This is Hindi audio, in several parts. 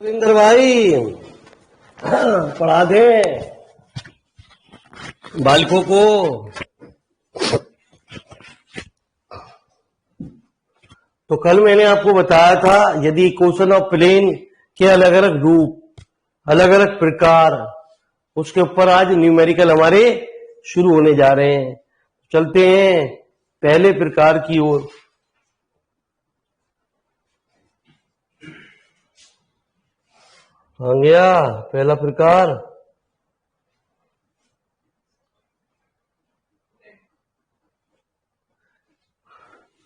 सुरेंद्र भाई पढ़ा दे बालकों को। तो कल मैंने आपको बताया था यदि इक्वेशन ऑफ प्लेन के अलग अलग रूप, अलग अलग प्रकार, उसके ऊपर आज न्यूमेरिकल हमारे शुरू होने जा रहे हैं। चलते हैं पहले प्रकार की ओर। आ गया पहला प्रकार।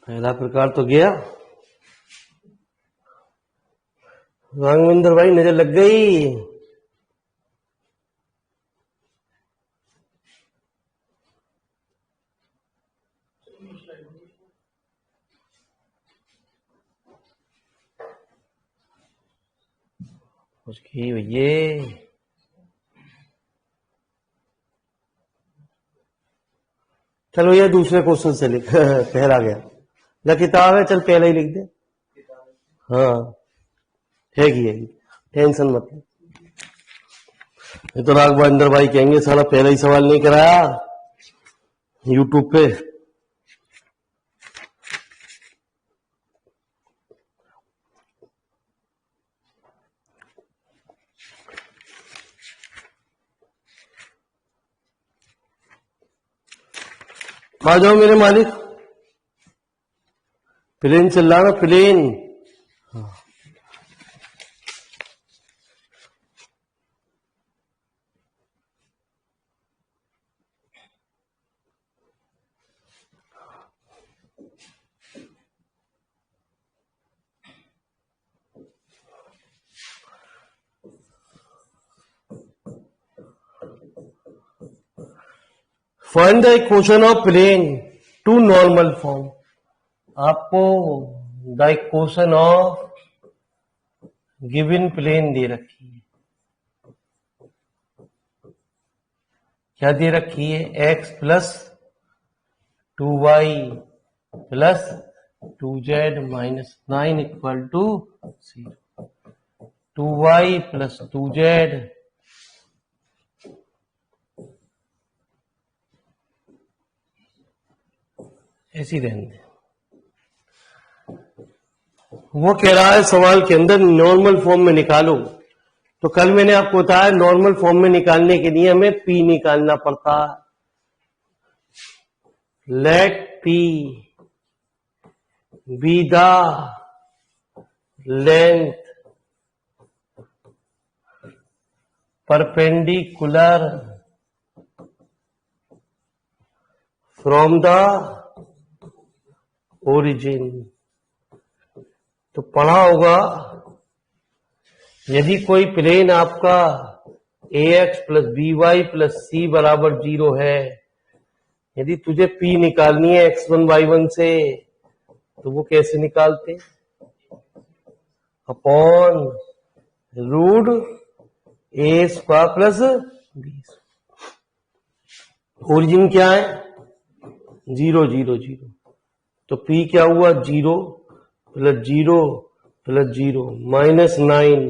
पहला प्रकार तो गया। राघवेंद्र भाई नजर लग गई। उसकी भैया चलो ये दूसरे क्वेश्चन से लिख पहला गया या किताब है, चल पहला ही लिख दे। हाँ है टेंशन मत ले। ये तो राघवेंद्र भाई कहेंगे साला पहला ही सवाल नहीं कराया यूट्यूब पे। आ जाओ मेरे मालिक। प्लेन चल रहा ना plane. Find the equation of plane to normal form. आपको the equation of given plane दे रखी है। क्या दे रखी है? x plus 2y plus 2z minus 9 equal to 0। 2y plus 2z ऐसी रहने दे। वो कह रहा है सवाल के अंदर नॉर्मल फॉर्म में निकालो। तो कल मैंने आपको बताया नॉर्मल फॉर्म में निकालने के लिए हमें p निकालना पड़ता है। Let p be the length perpendicular from the origin. तो पढ़ा होगा यदि कोई प्लेन आपका ax plus by plus c बराबर 0 है, यदि तुझे p निकालनी है x1 y1 से, तो वो कैसे निकालते? Upon root a square plus b। Origin क्या है? 0 0 0। तो p क्या हुआ? 0 plus 0 plus 0 minus 9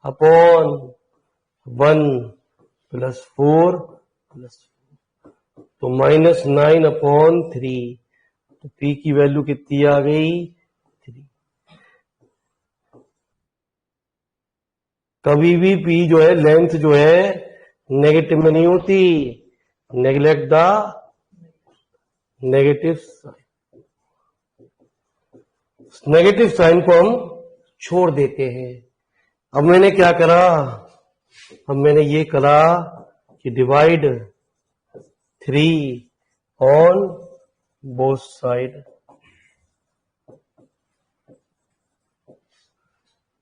upon 1 plus 4 plus 4। तो माइनस 9 अपॉन 3। तो p की वैल्यू कितनी आ गई? 3। कभी भी p जो है लेंथ जो है नेगेटिव में नहीं होती। Neglect the negative sign. Negative sign को हम छोड़ देते हैं। अब मैंने क्या करा? अब मैंने ये करा कि डिवाइड 3 ऑन बोथ साइड।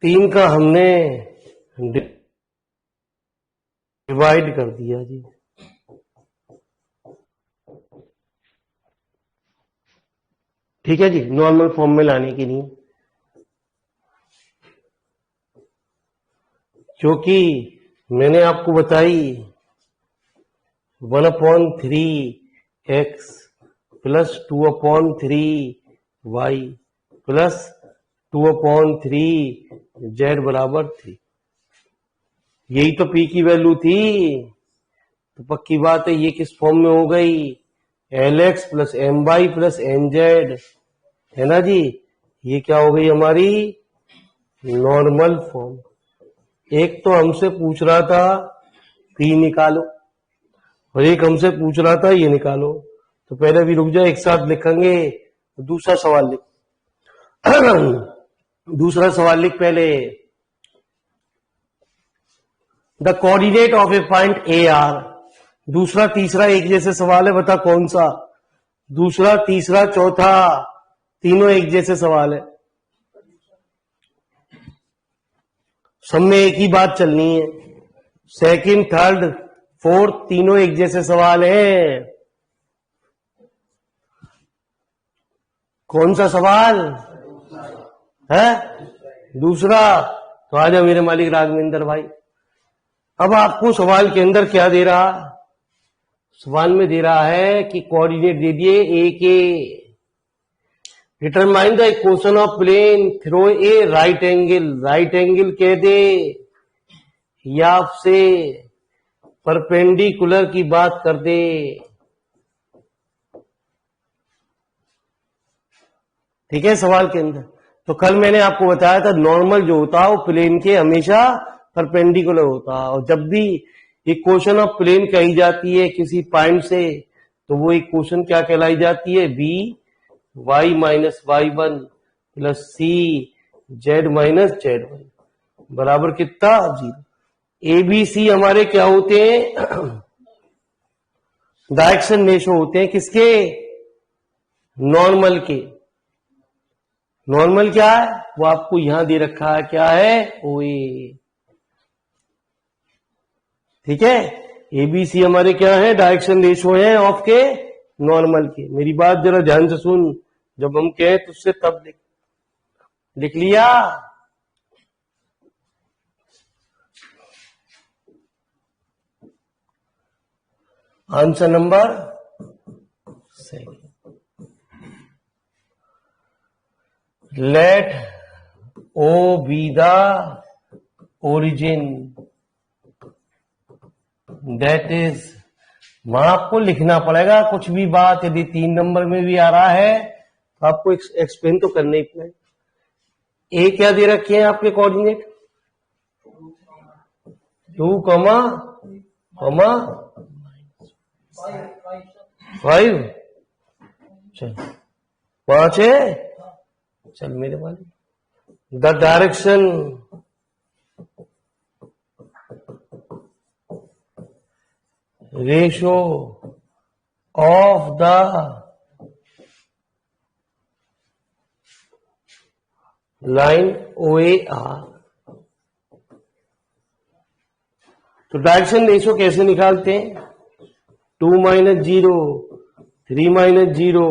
3 का हमने डिवाइड कर दिया जी। ठीक है जी, नॉर्मल फॉर्म में लाने के लिए। क्योंकि मैंने आपको बताई 1/3 x plus 2/3 y plus 2/3 z बराबर 3। यही तो पी की वैल्यू थी। तो पक्की बात है ये किस फॉर्म में हो गई, Lx plus M Y plus M Z, है ना जी। ये क्या हो गई हमारी नॉर्मल फॉर्म। एक तो हमसे पूछ रहा था पी निकालो और एक हमसे पूछ रहा था ये निकालो। तो पहले भी रुक जाए, एक साथ लिखेंगे। दूसरा सवाल लिख दूसरा सवाल लिख पहले। The coordinate of A point A R. दूसरा तीसरा एक जैसे सवाल है, बता कौन सा। दूसरा तीसरा चौथा तीनों एक जैसे सवाल है, सब में एक ही बात चलनी है। सेकंड थर्ड फोर्थ तीनों एक जैसे सवाल है। कौन सा सवाल है, दूसरा। तो आ जाओ मेरे मालिक राघवेंद्र भाई। अब आपको सवाल के अंदर क्या दे रहा, सवाल में दे रहा है कि कोऑर्डिनेट दे दिए ए के। Determine the equation of plane through a right angle. Right angle कह दे या आपसे परपेंडिकुलर की बात कर दे। ठीक है सवाल के अंदर। तो कल मैंने आपको बताया था नॉर्मल जो होता है वो प्लेन के हमेशा परपेंडिकुलर होता है, और जब भी इक्वेशन ऑफ प्लेन कही जाती है किसी पॉइंट से तो वो इक्वेशन क्या कहलाई जाती है, b y minus y one plus c z minus z one बराबर कितना, जीरो। ए बी सी हमारे क्या होते हैं, डायरेक्शन रेशो होते हैं किसके, नॉर्मल के। नॉर्मल क्या है वो आपको यहां दे रखा है, क्या है ओ ए। ठीक है, एबीसी हमारे क्या है, डायरेक्शन रेशो है ऑफ के नॉर्मल के। मेरी बात जरा ध्यान से सुन, जब हम कहें तो उससे तब लिख लिया। Answer number second. Let O be the origin, that is, वहां आपको लिखना पड़ेगा कुछ भी बात, यदि 3 नंबर में भी आ रहा है तो आपको एक्सप्लेन तो करना ही पड़ेगा। ए क्या दे रखे हैं आपके कोऑर्डिनेट, 2, 5, चल 5 है, चल मेरे वाले। The direction ratio of the line O A R. तो डायरेक्शन रेशो कैसे निकालते हैं, 2 माइनस 0, 3 माइनस 0,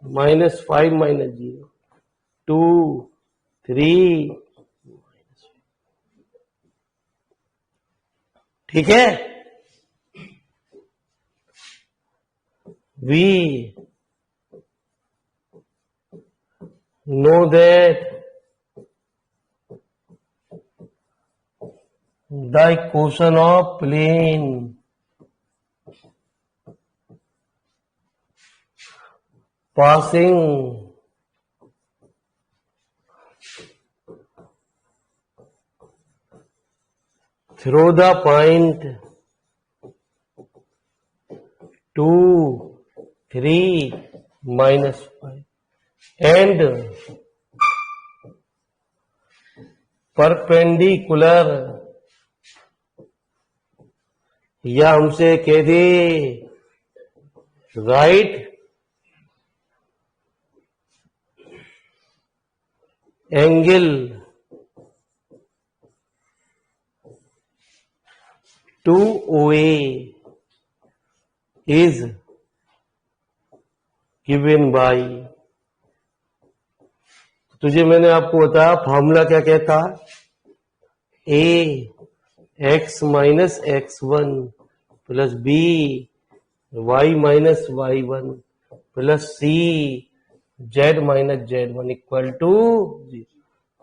माइनस 5 माइनस 0, 2, 3। ठीक है, we know that the equation of plane passing through the point 2, 3, minus 5 and perpendicular, या हमसे कह दे right angle to O A is given by. तुझे मैंने आपको बताया फॉर्मूला क्या कहता है, a x minus x one plus b y minus y one plus c z minus z one equal to 0।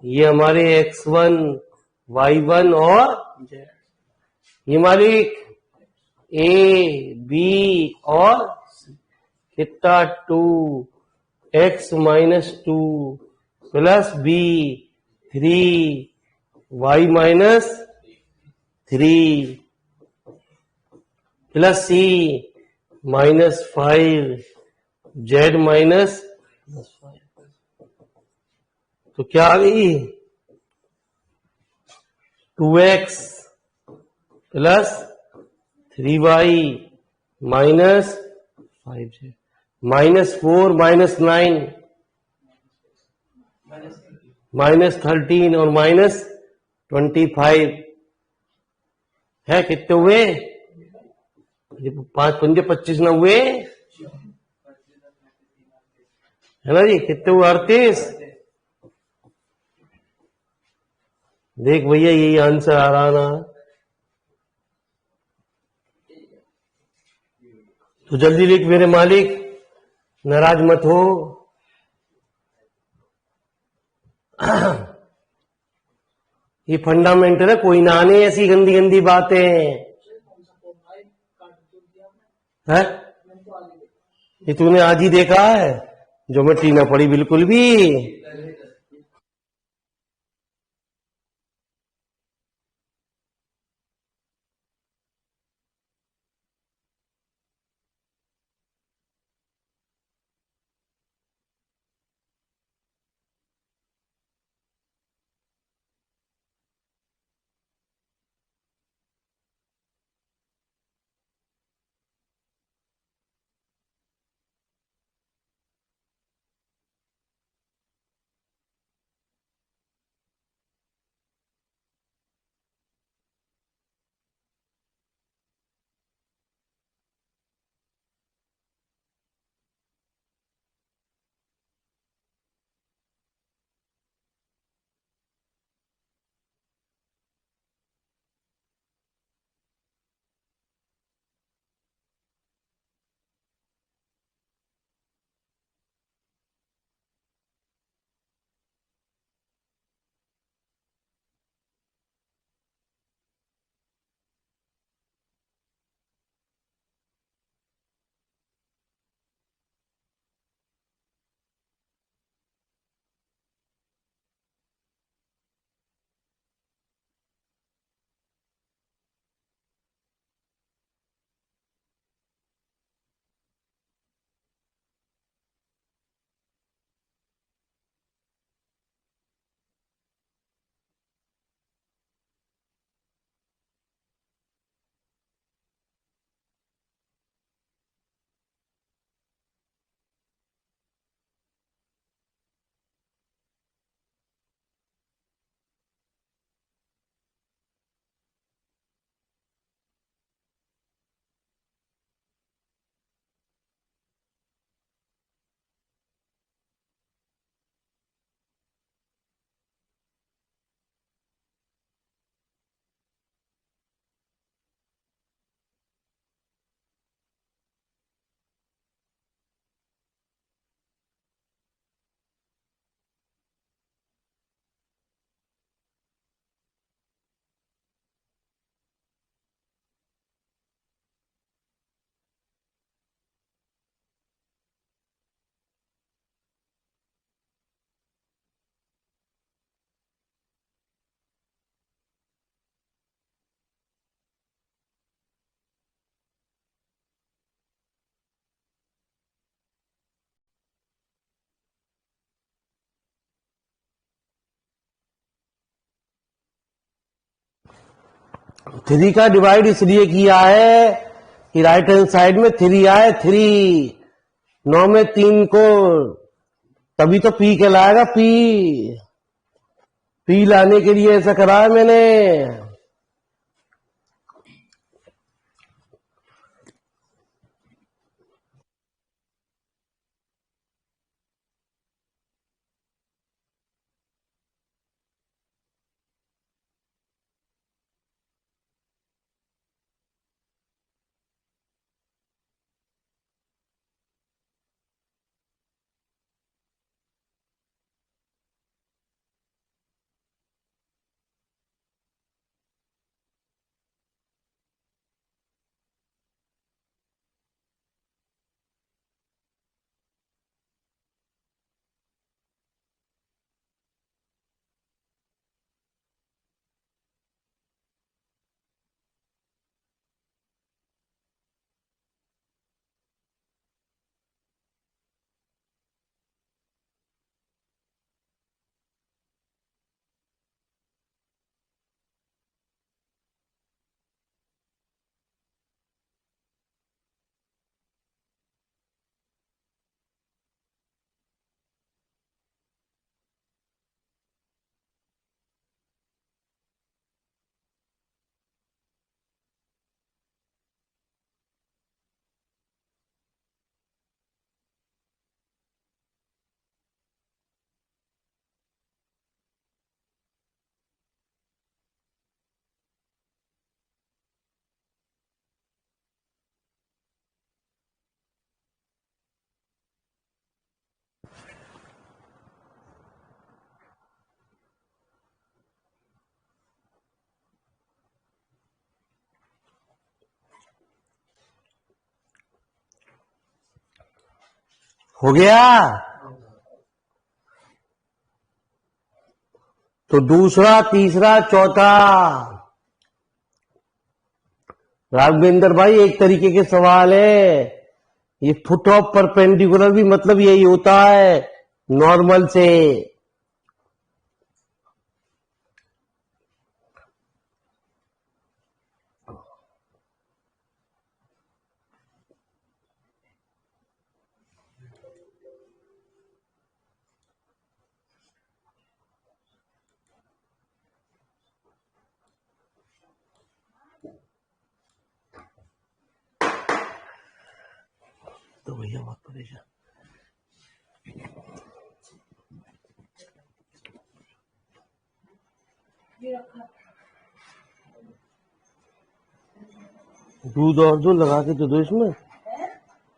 ये हमारे x1 y1 और z। ये मालिक ए बी और कितना 2x-2 + b 3y-3 प्लस सी -5 z तो क्या आ गई 2x + 3y -5z -4 -9 -13 और -25 है। कितने हुए? 5 पंजे 25 न हुए है ना जी? कितने हुए? 38। देख भैया यही आंसर आ रहा ना, तो जल्दी लिख मेरे मालिक, नाराज मत हो। ये फंडामेंटल है, कोई ना आने ऐसी गंदी गंदी बातें है। ये तूने आज ही देखा है? ज्योमेट्री ना पड़ी बिल्कुल भी। थ्री का डिवाइड इसलिए किया है कि राइट हैंड साइड में 3 आए, 3 9 में 3 को, तभी तो पी कहलाएगा। पी लाने के लिए ऐसा करा है मैंने। हो गया। तो दूसरा, तीसरा, चौथा। राघवेंद्र भाई एक तरीके के सवाल है ये। फुट ऑफ परपेंडिकुलर भी मतलब यही होता है नॉर्मल से। तो भैया बहुत परेशान। दूध और दो, लगा के तो दो इसमें।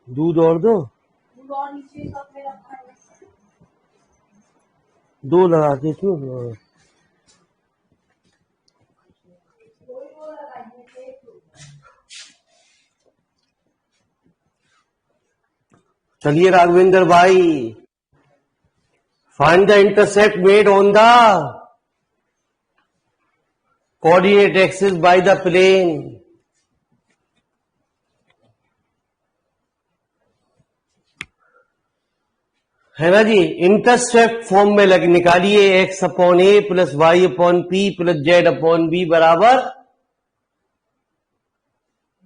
दूध और दो, दो लगा के इसमें। चलिए राघवेंद्र भाई, find the intercept made on the coordinate axis by the plane. है ना जी। इंटरसेप्ट फॉर्म में लग निकालिए एक्स अपॉन ए plus Y upon b plus Z upon b बराबर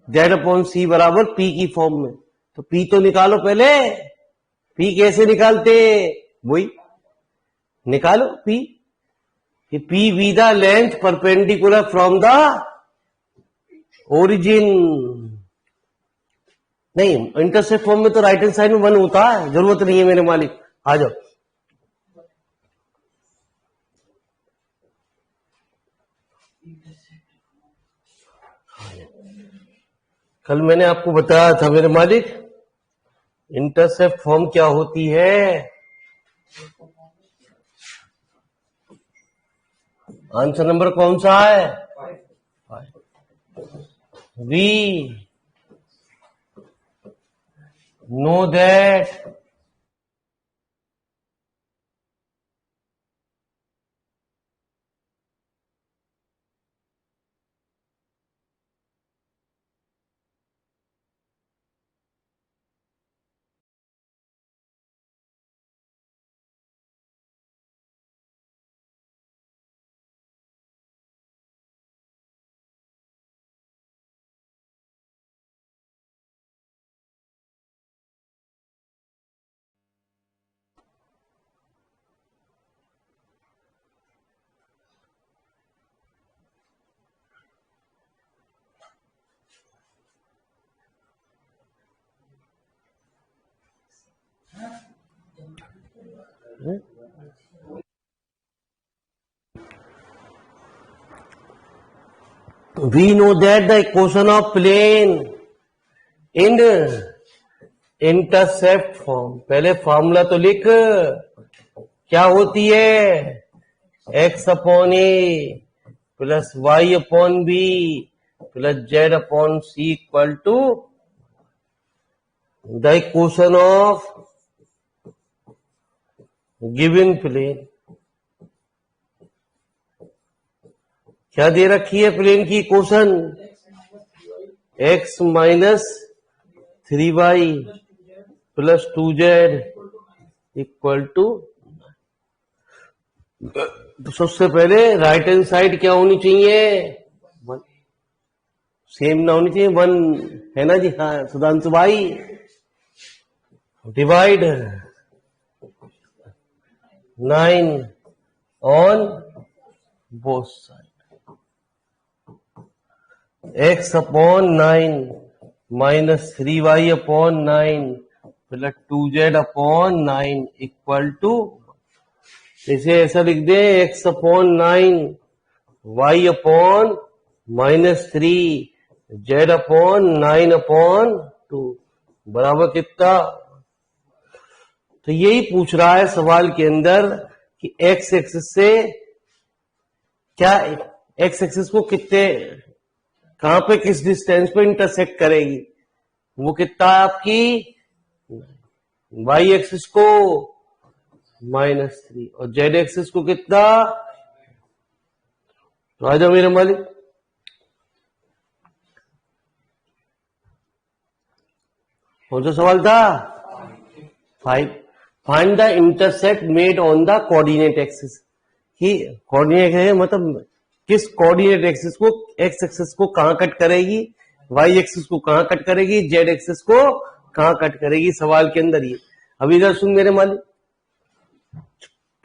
जेड अपॉन सी बराबर पी की फॉर्म में। तो पी तो निकालो पहले। पी कैसे निकालते, वही निकालो P. P B the length perpendicular from the origin. नहीं, इंटरसेप्ट फॉर्म में तो राइट हैंड साइड में 1 होता है, जरूरत नहीं है मेरे मालिक। आ जाओ। कल मैंने आपको बताया था मेरे मालिक, इंटरसेप्ट फॉर्म क्या होती है। आंसर नंबर कौन सा है? We know that we know that the equation of plane in intercept form. पहले फॉर्मूला तो लिख, क्या होती है? X upon A plus Y upon B plus Z upon C equal to the equation of given plane. क्या दे रखी है प्लेन की equation? X minus 3y plus 2z equal to. तो सबसे पहले राइट हैंड साइड क्या होनी चाहिए? 1। सेम ना होनी चाहिए, 1 है ना जी। हाँ सुधांशु भाई, divide 9 on both side. X upon 9 minus 3y upon 9 plus 2z upon 9 equal to. इसे ऐसा लिख दे, x upon 9 y upon -3 z upon 9 upon 2 बराबर कितना? तो यही पूछ रहा है सवाल के अंदर कि एक्स एक्सिस से क्या, एक्स एक्सिस को कितने, कहां पे, किस डिस्टेंस पे इंटरसेक्ट करेगी, वो कितना है आपकी? वाई एक्सिस को -3 और जेड एक्सिस को कितना। तो आ जाओ मेरे मालिक, कौन सा सवाल था। 5, find the intercept made on the coordinate axis. कि कोऑर्डिनेट है मतलब किस कोऑर्डिनेट एक्सिस को, एक्स एक्सिस को कहां कट करेगी, वाई एक्सिस को कहां कट करेगी, जेड एक्सिस को कहां कट करेगी, सवाल के अंदर ये। अब इधर सुन मेरे मालिक,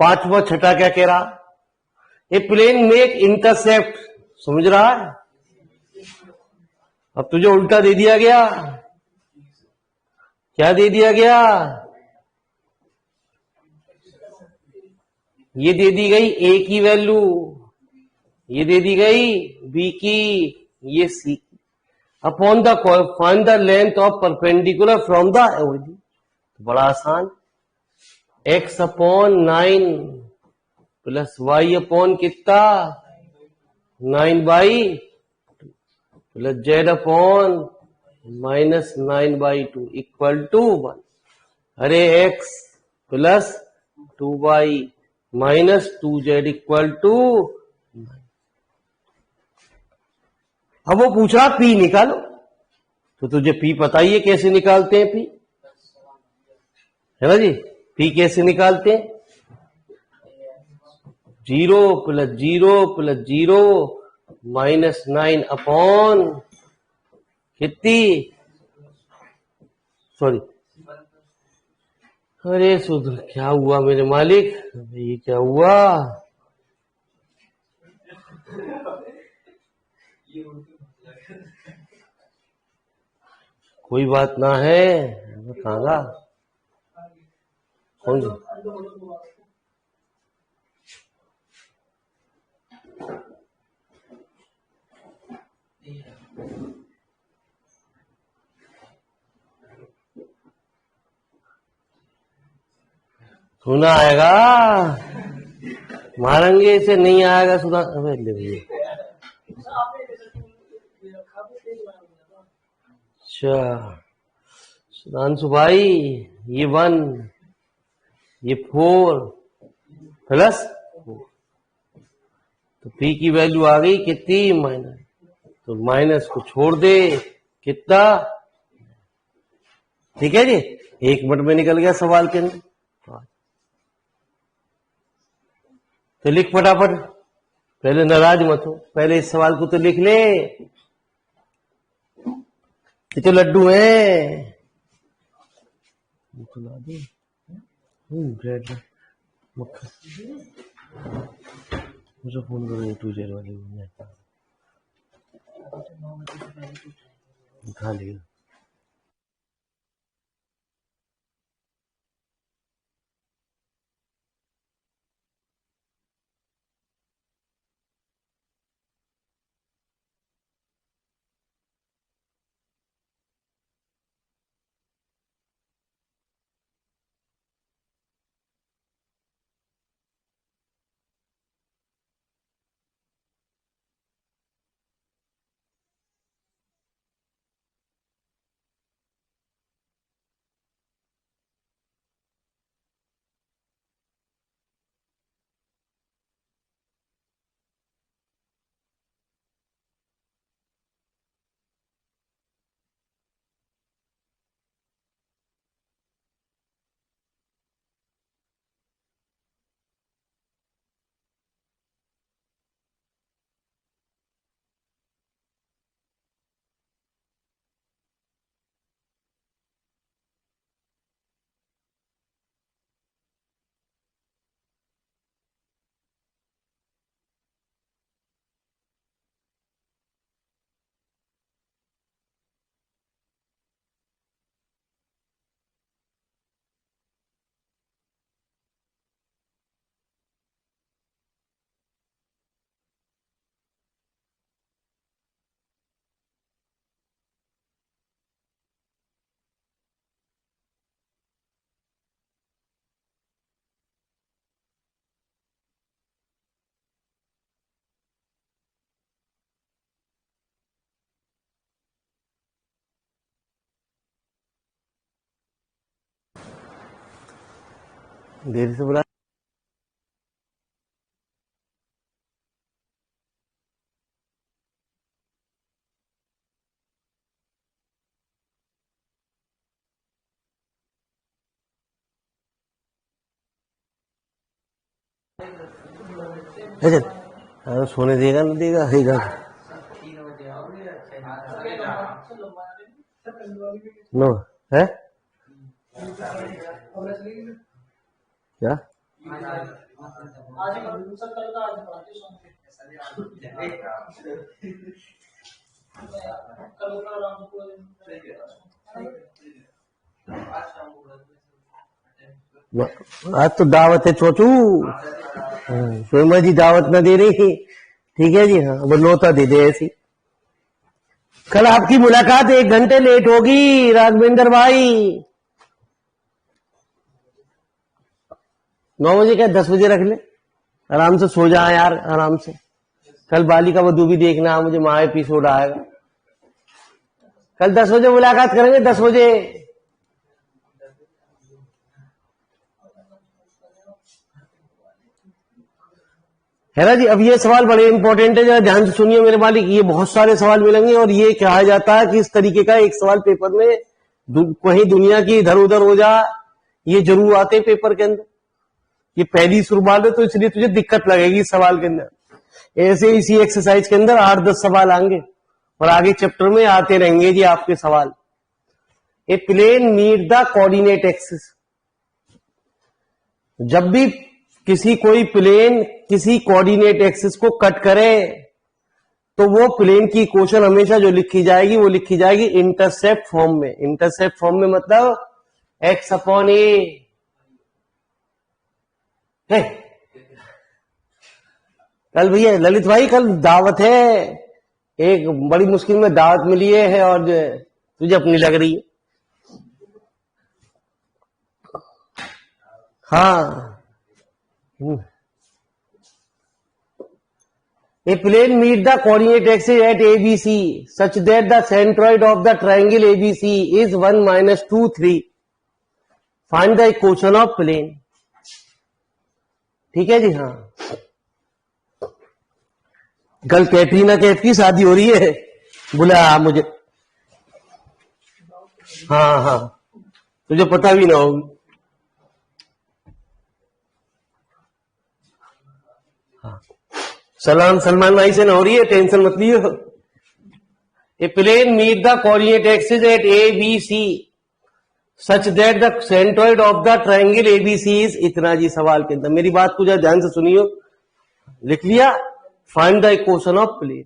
पांचवा छठा क्या कह रहा, ए प्लेन मेक इंटरसेप्ट, समझ रहा है। अब तुझे उल्टा दे दिया गया, क्या दे दिया गया, ये दे दी गई ए की वैल्यू, ये दे दी गई बी की, ये सी की। Upon the find the length of perpendicular from the origin. बड़ा आसान, X upon 9 plus Y upon कितना 9/2 plus Z upon -9/2 equal to 1। अरे x plus 2y -2z equal to. अब वो पूछ रहा पी निकालो, तो तुझे पी पता ही है कैसे निकालते हैं पी, है ना जी। पी कैसे निकालते हैं, 0 + 0 + 0 -9 अपॉन कितनी, सॉरी, अरे सुधर, क्या हुआ मेरे मालिक, ये क्या हुआ, कोई बात ना है, कहांगा कौन सा? सुना आएगा, मारेंगे इसे, नहीं आएगा सुना। अबे ले भैया, अच्छा सुधांशु भाई, ये 1, ये 4 प्लस 4, तो पी की वैल्यू आ गई कितनी माइनस, तो माइनस को छोड़ दे कितना, ठीक है जी। 1 मिनट में निकल गया सवाल के अंदर। तो लिख फटाफट, पहले नाराज मत हो, पहले इस सवाल को तो लिख ले, ये तो लड्डू है। ब्रेड मक्खन, मुझे फोन करो, 2 0 वाले उठा लिया। देर से बुला। अच्छा, हाँ, सोने देगा ना देगा देगा। नो है क्या? आज तो दावत है चोचू। शोमा जी दावत न दे रही। ठीक है जी, हाँ वो नौता दे दे ऐसी। कल आपकी मुलाकात 1 घंटे लेट होगी राघवेंद्र भाई। 9 बजे क्या 10 बजे रख ले, आराम से सो जा यार आराम से। कल बालिका वधू भी देखना, मुझे माँ एपिसोड आएगा। कल 10 बजे मुलाकात करेंगे, 10 बजे। है ना जी। अब ये सवाल बड़े इंपॉर्टेंट है, जरा ध्यान से सुनिए मेरे मालिक। ये बहुत सारे सवाल मिलेंगे और ये कहा जाता है कि इस तरीके का एक सवाल पेपर में कहीं दुनिया की इधर उधर हो जा, ये जरूर आते हैं पेपर के अंदर। ये पहली शुरुआत है तो इसलिए तुझे दिक्कत लगेगी इस सवाल के अंदर। ऐसे इसी एक्सरसाइज के अंदर 8-10 सवाल आएंगे और आगे चैप्टर में आते रहेंगे जी आपके सवाल। A plane meet the coordinate axis. जब भी किसी कोई प्लेन किसी कोऑर्डिनेट एक्सिस को कट करे तो वो प्लेन की इक्वेशन हमेशा जो लिखी जाएगी वो लिखी जाएगी इंटरसेप्ट फॉर्म में। इंटरसेप्ट फॉर्म में मतलब x अपॉन ए है। कल भैया ललित भाई कल दावत है, एक बड़ी मुश्किल में दावत मिली है और तुझे अपनी लग रही है। हाँ, a plane meet the coordinate axis at ABC such that the centroid of the triangle ABC is 1 minus 2 3. Find the equation of plane. ठीक है जी। हाँ, कल कैटरीना कैफ की शादी हो रही है, बुला मुझे। हाँ हाँ, तुझे पता भी ना होगी। सलाम सलमान भाई से ना हो रही है, टेंशन मत लियो। A plane meet the coordinate axis at A B C such that the centroid of the triangle ABC is इतना जी। सवाल के अंदर मेरी बात को जरा ध्यान से सुनियो। लिख लिया? Find the equation of plane.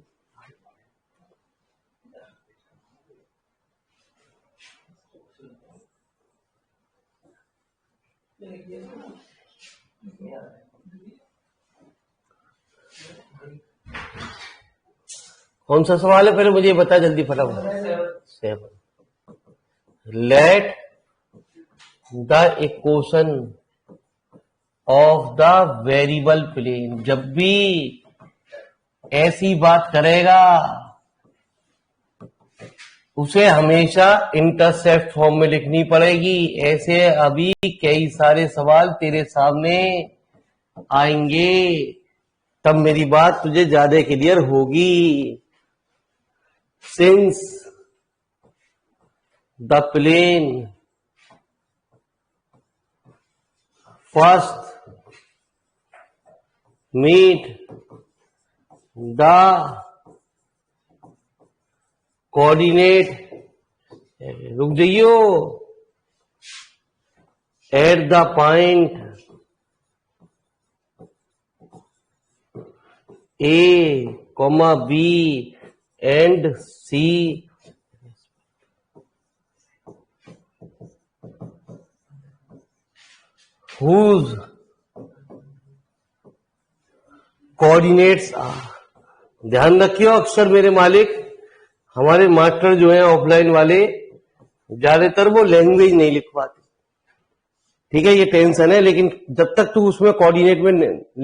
कौन सा सवाल है पहले मुझे बता जल्दी फटाफट। 7। Let the equation of the variable plane. जब भी ऐसी बात करेगा उसे हमेशा इंटरसेप्ट फॉर्म में लिखनी पड़ेगी। ऐसे अभी कई सारे सवाल तेरे सामने आएंगे, तब मेरी बात तुझे ज्यादा क्लियर होगी। Since the plane first meet the coordinate, रुक जाइयो, at the point A, B and C whose coordinates are। ध्यान रखियो अक्सर मेरे मालिक, हमारे मास्टर जो हैं ऑफलाइन वाले ज्यादातर वो लैंग्वेज नहीं लिख पाते। ठीक है, ये टेंशन है, लेकिन जब तक तू उसमें कोऑर्डिनेट में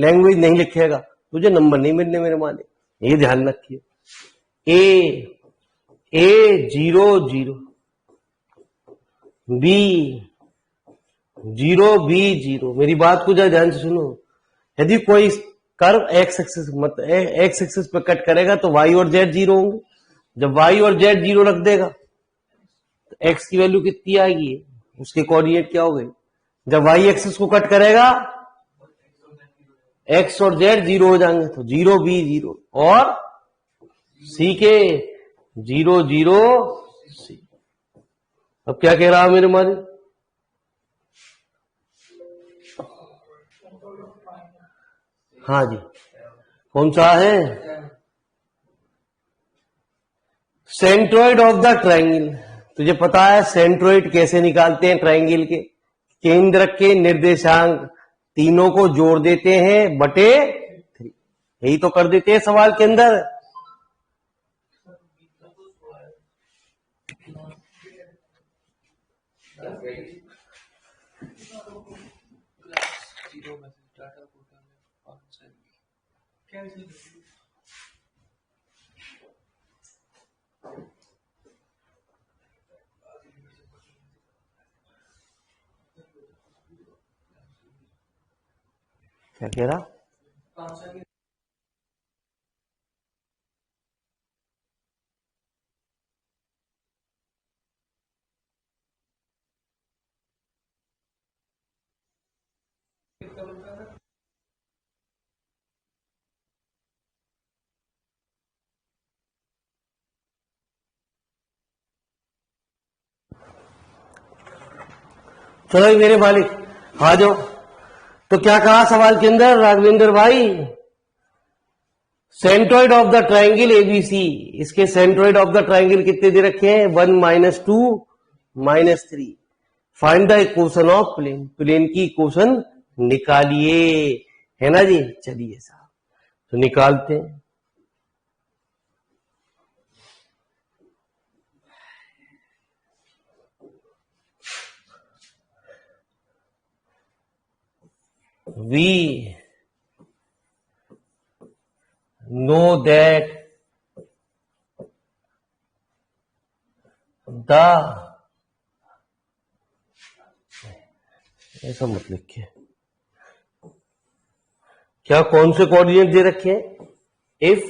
लैंग्वेज नहीं लिखेगा तुझे नंबर नहीं मिलने मेरे मालिक, ये ध्यान रखिए। A 0 0, B zero B zero. मेरी बात को जरा ध्यान से सुनो। यदि कोई कर्व एक्स एक्सिस मतलब एक्स एक्सिस पे कट करेगा तो वाई और जेड जीरो होंगे। जब वाई और जेड जीरो रख देगा तो एक्स की वैल्यू कितनी आएगी, उसके कोऑर्डिनेट क्या हो गए। जब वाई एक्सिस को कट करेगा एक्स और जेड जीरो हो जाएंगे, तो जीरो बी जीरो और सी के जीरो जीरो सी। अब क्या कह रहा है मेरे मारे, हाँ जी कौन सा है, सेंट्रोइड ऑफ द ट्रायंगल। तुझे पता है सेंट्रोइड कैसे निकालते हैं ट्रायंगल के, केंद्र के निर्देशांक तीनों को जोड़ देते हैं बटे 3, यही तो कर देते हैं सवाल के अंदर। क्या कह रहा, चलो मेरे मालिक आ जाओ। तो क्या कहा सवाल के अंदर राघवेंद्र भाई, centroid of the triangle ABC, इसके सेंट्रोइड ऑफ द ट्रायंगल कितने दे रखे हैं, 1 - 2 - 3। Find the equation of plane, plane की इक्वेशन निकालिए, है ना जी। चलिए साहब तो निकालते हैं। We know that the, ऐसा मत लिखिए, क्या कौन से कोऑर्डिनेट दे रखे हैं, इफ,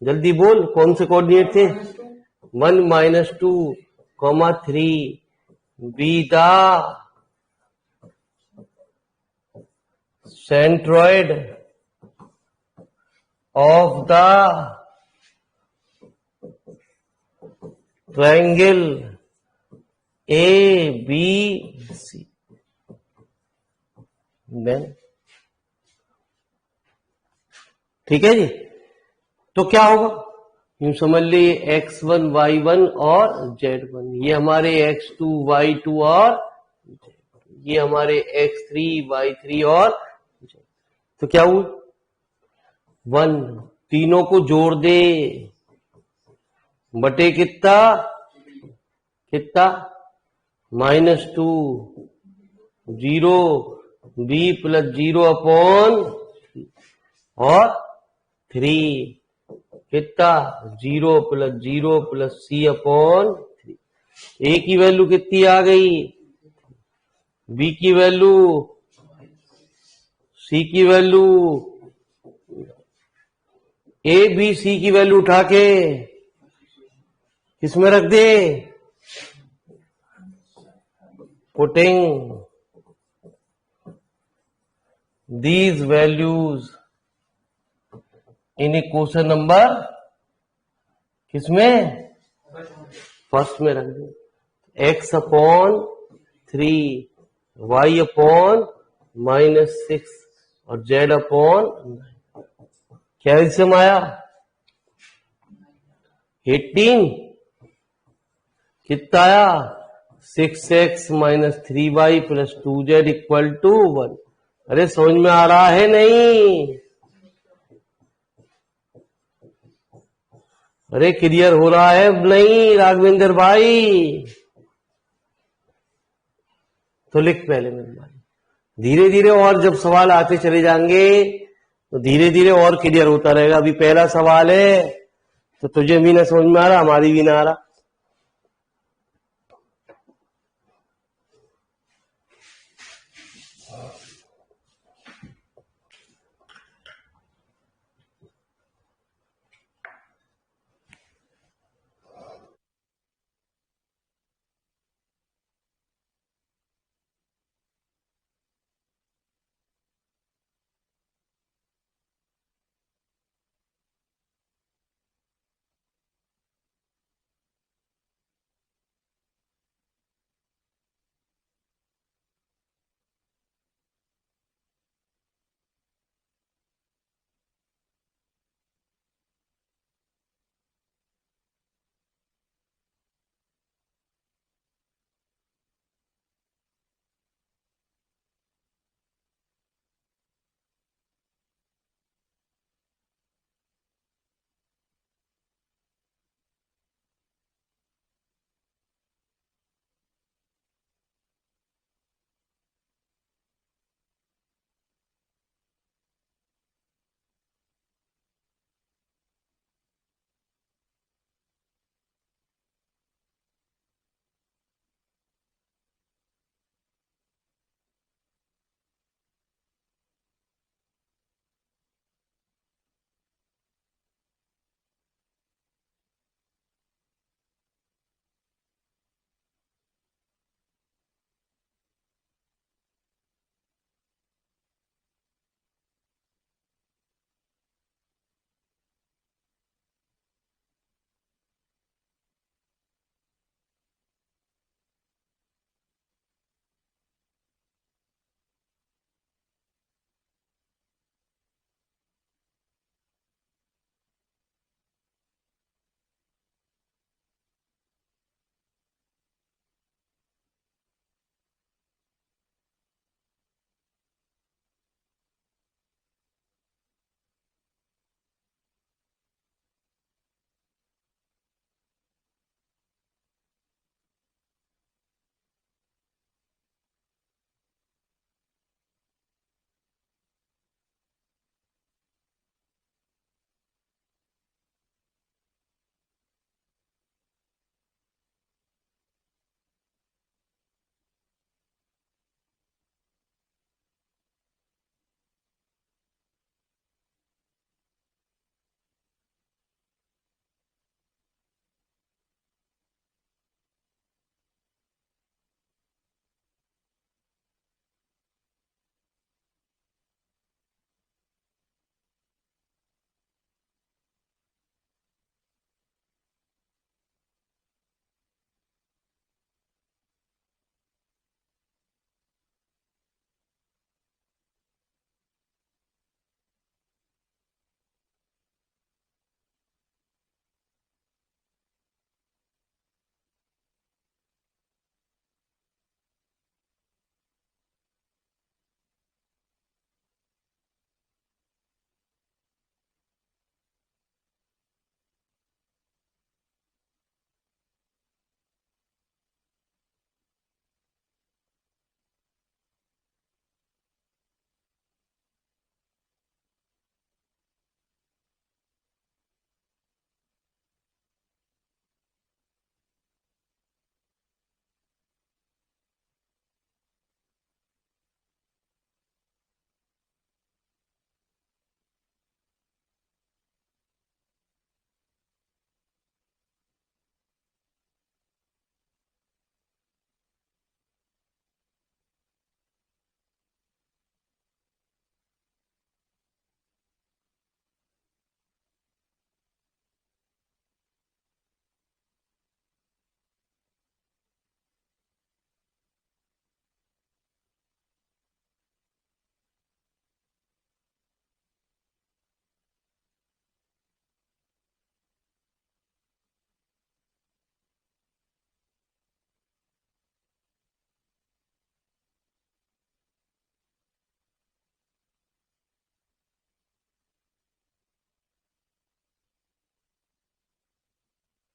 जल्दी बोल कौन से कोऑर्डिनेट थे, 1 - 2, 3 be the centroid of the triangle ABC, then ठीक है जी। तो क्या होगा, यूं समझ लीजिए x1 y1 और z1, ये हमारे x2 y2 और ये हमारे x3 y3 और तो क्या हुआ, 1, तीनों को जोड़ दे बटे कितना कितना, -2 0 b + 0 अपॉन और 3 कितना 0 + 0 + c अपॉन 3। a की वैल्यू कितनी आ गई, b की वैल्यू, c की वैल्यू, a b c की वैल्यू उठा के किसमें रख दे, putting these values in equation number किसमें, फर्स्ट में रख दे, x अपॉन 3 y अपॉन -6 और z अपॉन 9, क्या इसमें आया 18, कितना आया 6x - 3y + 2z = 1। अरे समझ में आ रहा है नहीं, अरे क्लियर हो रहा है नहीं राघवेंद्र भाई, तो लिख पहले मेरे भाई, धीरे धीरे और जब सवाल आते चले जाएंगे तो धीरे धीरे और क्लियर होता रहेगा। अभी पहला सवाल है तो तुझे भी ना समझ में आ रहा, हमारी भी ना आ रहा।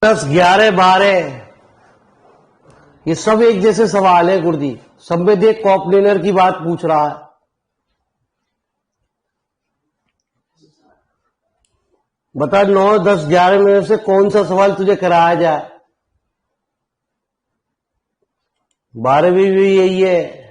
10, 11, 12 ये सब एक जैसे सवाल है गुरुजी। सब में देख कॉप्लेनर की बात पूछ रहा है। बता 9, 10, 11 में से कौन सा सवाल तुझे कराया जाए। 12वीं भी यही है।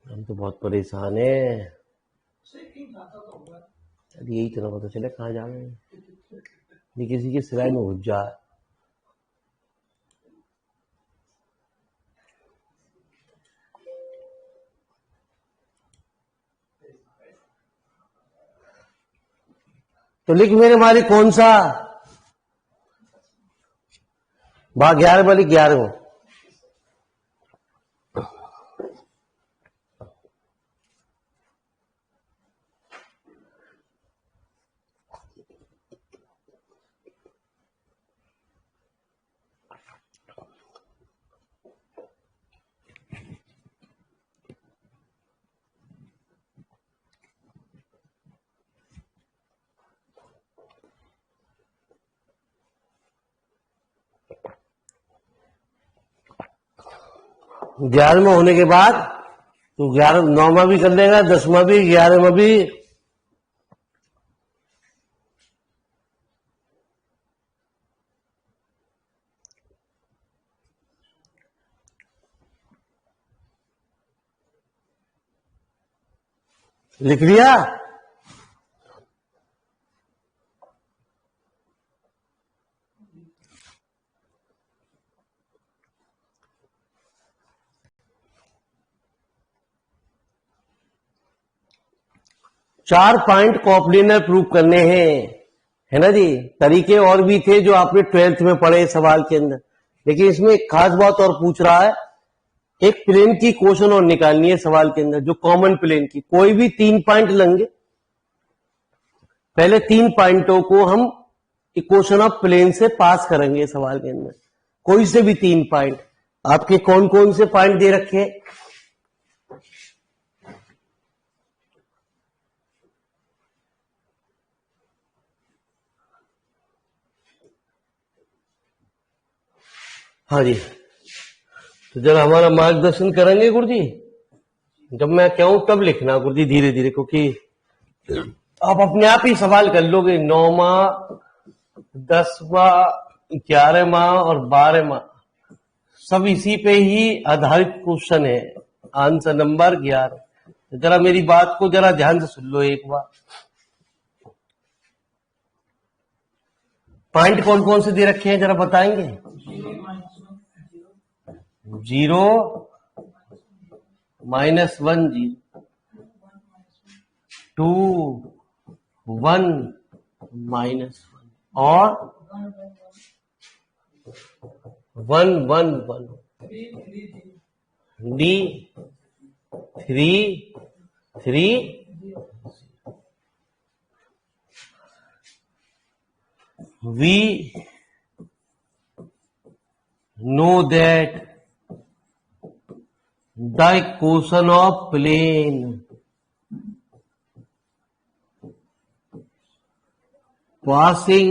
हम तो बहुत परेशान है। यही तो ना पता चले कहाँ जा रहे हैं। ये किसी के सिराय में घुस जाए। तो लिख मेरे मालिक कौन सा 11 वाली 11 में। ग्यारह में होने के बाद तो 11, 9वां भी कर लेगा, 10वां भी, 11वां भी। लिख लिया। चार पॉइंट कॉप्लिनर प्रूव करने हैं, है ना जी। तरीके और भी थे जो आपने 12th में पढ़े सवाल के अंदर, लेकिन इसमें एक खास बात और पूछ रहा है। एक प्लेन की इक्वेशन और निकालनी है सवाल के अंदर, जो कॉमन प्लेन की। कोई भी 3 पॉइंट लेंगे, पहले 3 पॉइंटों को हम इक्वेशन ऑफ प्लेन से पास करेंगे सवाल के अंदर। कोई से भी 3 पॉइंट। आपके कौन कौन से पॉइंट दे रखे हैं? हाँ जी, तो जरा हमारा मार्गदर्शन करेंगे गुरुजी। जब मैं कहूं तब लिखना गुरुजी, धीरे धीरे, क्योंकि आप अपने आप ही सवाल कर लोगे। 9वां, 10वां, 11वां और 12वां सब इसी पे ही आधारित क्वेश्चन है। Answer number 11। जरा मेरी बात को जरा ध्यान से सुन लो एक बार। पॉइंट कौन कौन से दे रखे हैं जरा बताएंगे? 0, -1, 0, 2, 1, -1 और 1, 1, 1, D, 3, 3, we know that the equation of plane passing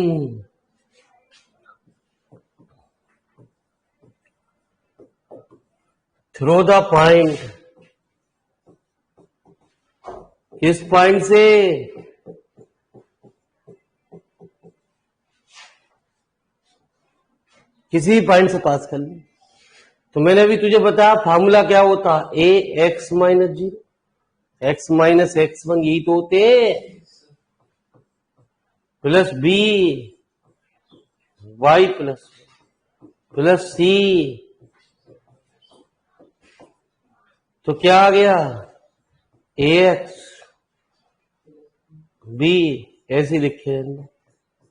through the point, किस पॉइंट से? किसी पॉइंट से पास कर ली। तो मैंने अभी तुझे बताया फार्मूला क्या होता है। ax - 0, x - x1 यही तो होते plus b y plus c। तो क्या आ गया? ax b ऐसे लिखे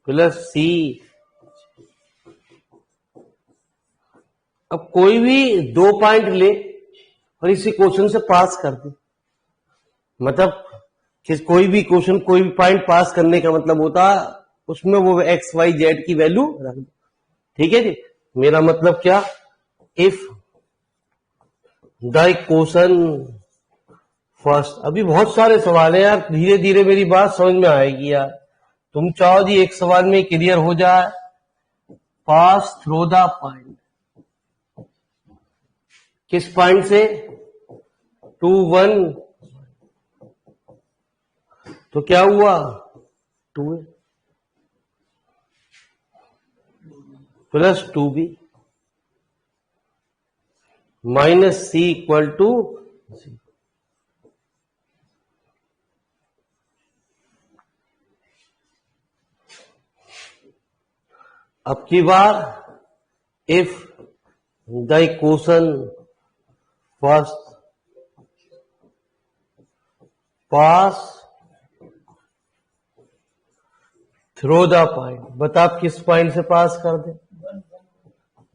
प्लस c। अब कोई भी 2 पॉइंट ले और इसी क्वेश्चन से पास कर दे। मतलब कि कोई भी क्वेश्चन, कोई भी पॉइंट पास करने का मतलब होता उसमें वो एक्स वाई जेड की वैल्यू रख दो। ठीक है जी। मेरा मतलब क्या, इफ द इक्वेशन फर्स्ट, अभी बहुत सारे सवाल हैं यार, धीरे धीरे मेरी बात समझ में आएगी यार। तुम चाहो जी एक सवाल में क्लियर हो जाए, पास थ्रू द पॉइंट, किस पॉइंट से, 2 1, तो क्या हुआ 2 plus 2b minus c equal to, अब की बार if the equation first pass through the point, बता आप किस पॉइंट से पास कर दे,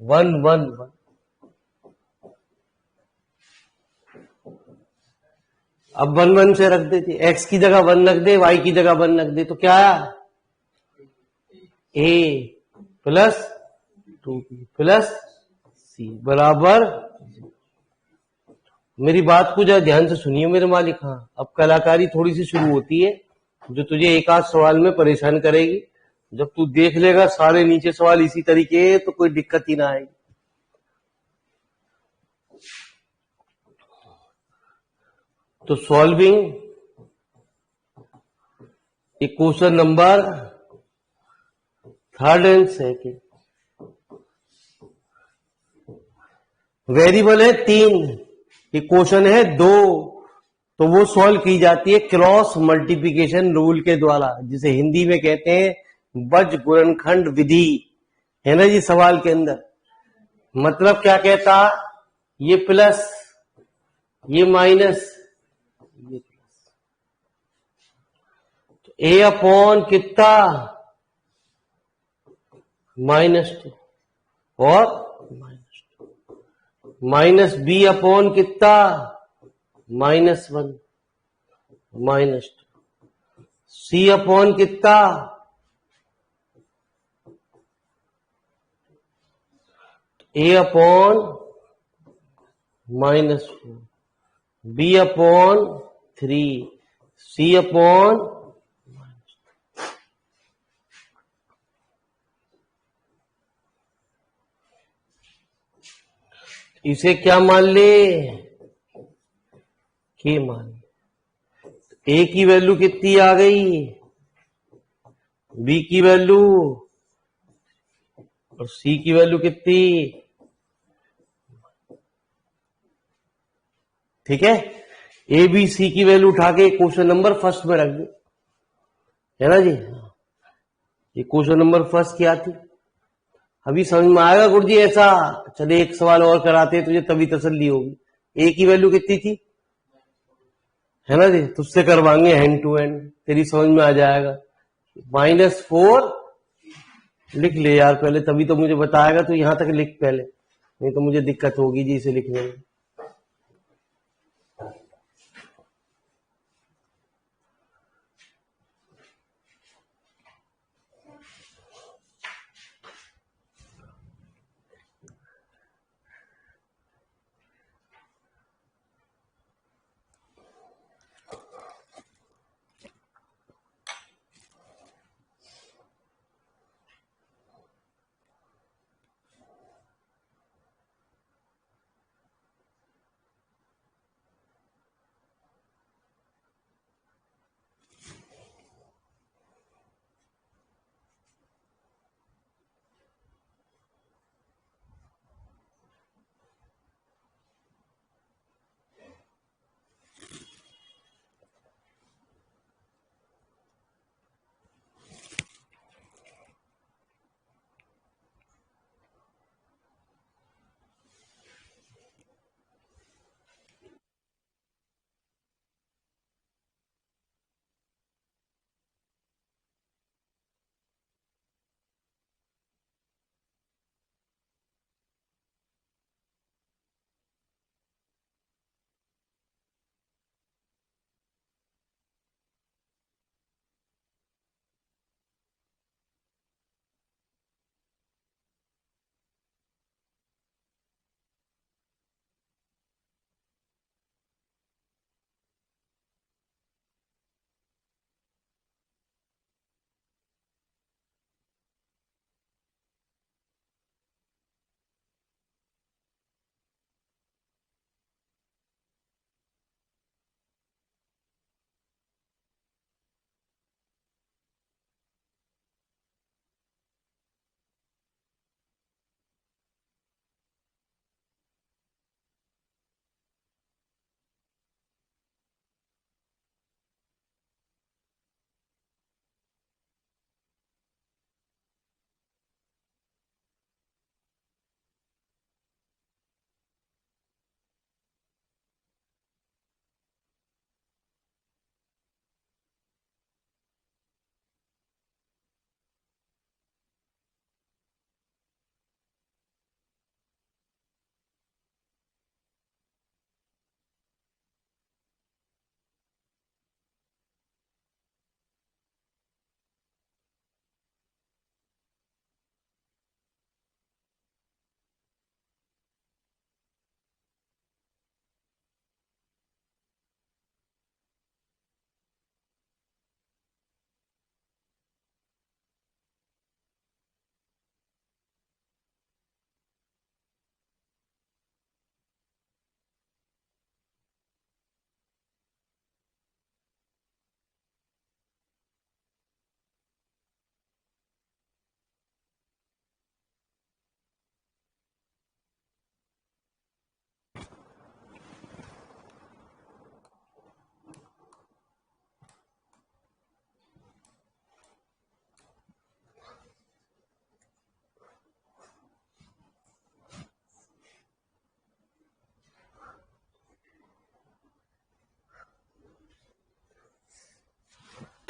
1 1 1। अब 1 1 से रख देती, एक्स की जगह 1 रख दे, वाई की जगह 1 रख दे, तो क्या आया, ए प्लस 2b प्लस सी बराबर। मेरी बात को जरा ध्यान से सुनिए मेरे मालिक। हाँ, अब कलाकारी थोड़ी सी शुरू होती है जो तुझे एक आध सवाल में परेशान करेगी। जब तू देख लेगा सारे नीचे सवाल इसी तरीके तो कोई दिक्कत ही ना आएगी। तो solving equation number third and second, variable है 3, इक्वेशन है 2, तो वो सॉल्व की जाती है क्रॉस मल्टीप्लिकेशन रूल के द्वारा, जिसे हिंदी में कहते हैं बज गुणनखंड विधि, है ना जी। सवाल के अंदर मतलब क्या कहता, ये प्लस ये माइनस, ये प्लस, तो ए अपॉन कितना -2 और माइनस बी अपॉन कितना -1 -2, सी अपॉन कितना ए अपॉन -4, बी अपॉन 3, सी अपॉन, इसे क्या मान ले, के मान ले। ए की वैल्यू कितनी आ गई, बी की वैल्यू और सी की वैल्यू कितनी, ठीक है। ए बी सी की वैल्यू उठा के क्वेश्चन नंबर फर्स्ट में रख दी, है ना जी। ये क्वेश्चन नंबर फर्स्ट क्या थी, अभी समझ में आएगा गुरुजी ऐसा। चले एक सवाल और कराते तुझे तभी तसल्ली होगी। ए की वैल्यू कितनी थी, है ना जी, तुझसे करवाएंगे हैंड टू हैंड, तेरी समझ में आ जाएगा। -4 लिख ले यार पहले, तभी तो मुझे बताएगा। तो यहां तक लिख पहले, नहीं तो मुझे दिक्कत होगी जी इसे लिखने में।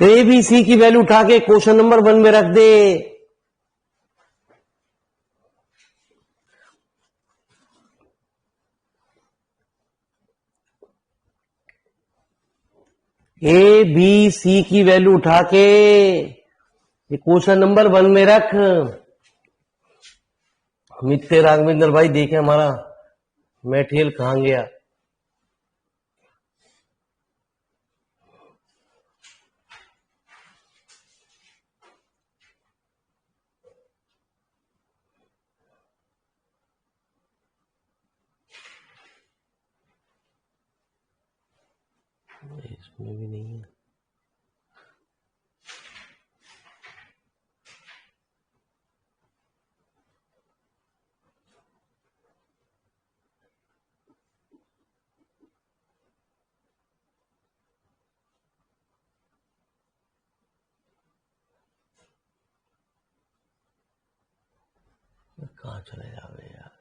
तो ए बी सी की वैल्यू उठा के क्वेश्चन नंबर 1 में रख दे। ए बी सी की वैल्यू उठा के क्वेश्चन नंबर 1 में रख। मित्ते राघवेंद्र भाई देखे हमारा मटेरियल कहां गया। इसमें भी नहीं है। कहाँ चले जावे यार।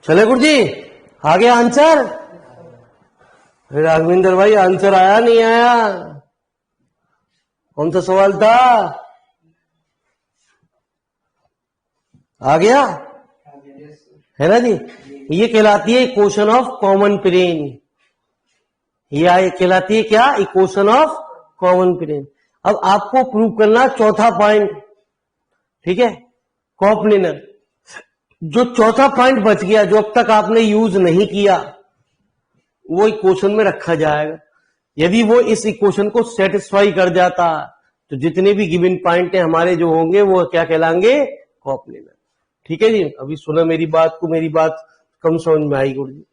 चले गुरुजी, आ गया आंसर। राघवेंद्र भाई आंसर आया नहीं आया? कौन सा सवाल था? आ गया है ना जी। ये कहलाती है इक्वेशन ऑफ कॉमन प्लेन। ये कहलाती है क्या? Equation of common plane. अब आपको प्रूव करना चौथा पॉइंट, ठीक है, कॉप्लेनर। जो चौथा पॉइंट बच गया, जो अब तक आपने यूज नहीं किया, वो इक्वेशन में रखा जाएगा। यदि वो इस इक्वेशन को सेटिस्फाई कर जाता तो जितने भी गिवन पॉइंट है हमारे जो होंगे वो क्या कहलाएंगे? कॉप्लेनर। ठीक है जी। अभी सुना मेरी बात को, मेरी बात कम समझ में आई गुरु जी।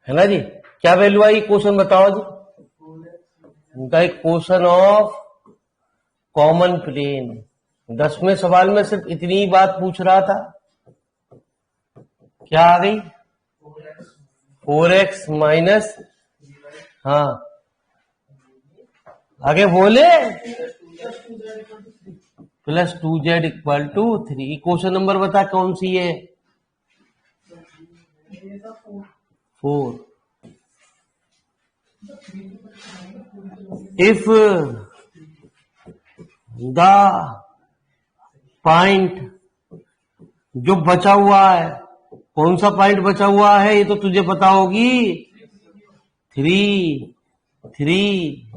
है ना जी। क्या वैल्यू आई क्वेश्चन बताओ जी। The equation of common plane. 10वें सवाल में सिर्फ इतनी ही बात पूछ रहा था। क्या आ गई? 4x माइनस, हाँ आगे बोले plus 2z equal to 3। Question number बता कौन सी है? 4। इफ द पॉइंट जो बचा हुआ है, कौन सा पॉइंट बचा हुआ है ये तो तुझे पता होगी। 3 3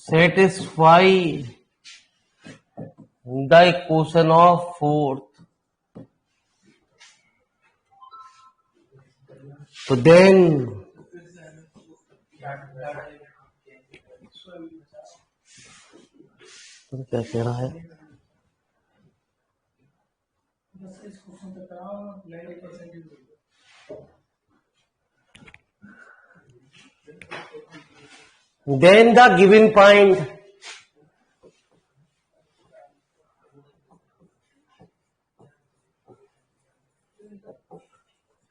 satisfy the equation of 4th। तो देन तो क्या कह रहा है? Then the given point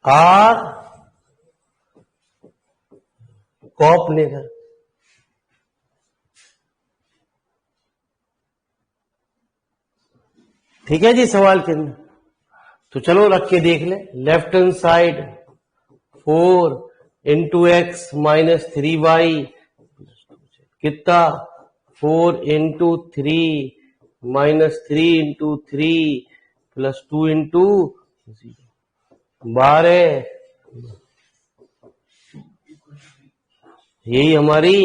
are coplanar। ठीक है जी सवाल के अंदर। तो चलो रख के देख ले। Left hand side 4 into x minus 3y कितना? 4 into 3 minus 3 into 3 plus 2 into 0। 12, यही हमारी,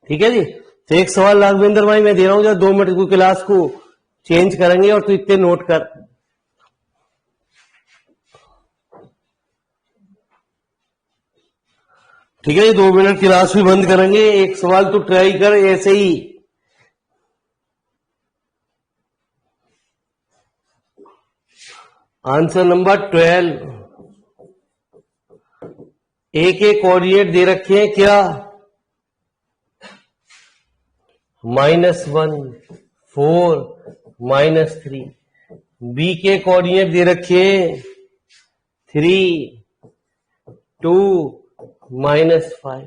ठीक है जी। तो एक सवाल राघवेंद्र भाई मैं दे रहा हूं, जब 2 मिनट की क्लास को चेंज करेंगे और तू इतने नोट कर। ठीक है, 2 मिनट क्लास भी बंद करेंगे, एक सवाल तू ट्राई कर ऐसे ही। आंसर नंबर 12, ए के कोऑर्डिनेट दे रखे हैं क्या, -1, 4, -3। बी के कोऑर्डिनेट दे रखे हैं 3, 2, -5।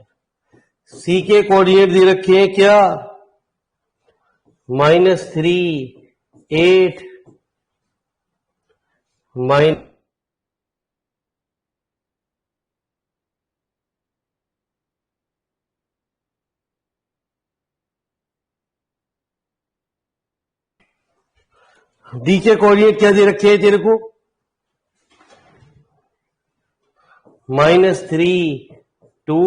सी के कोऑर्डिनेट दे रखे हैं क्या, -3, 8, डी के कोऑर्डिनेट क्या दे रखे हैं तेरे को, -3, 2,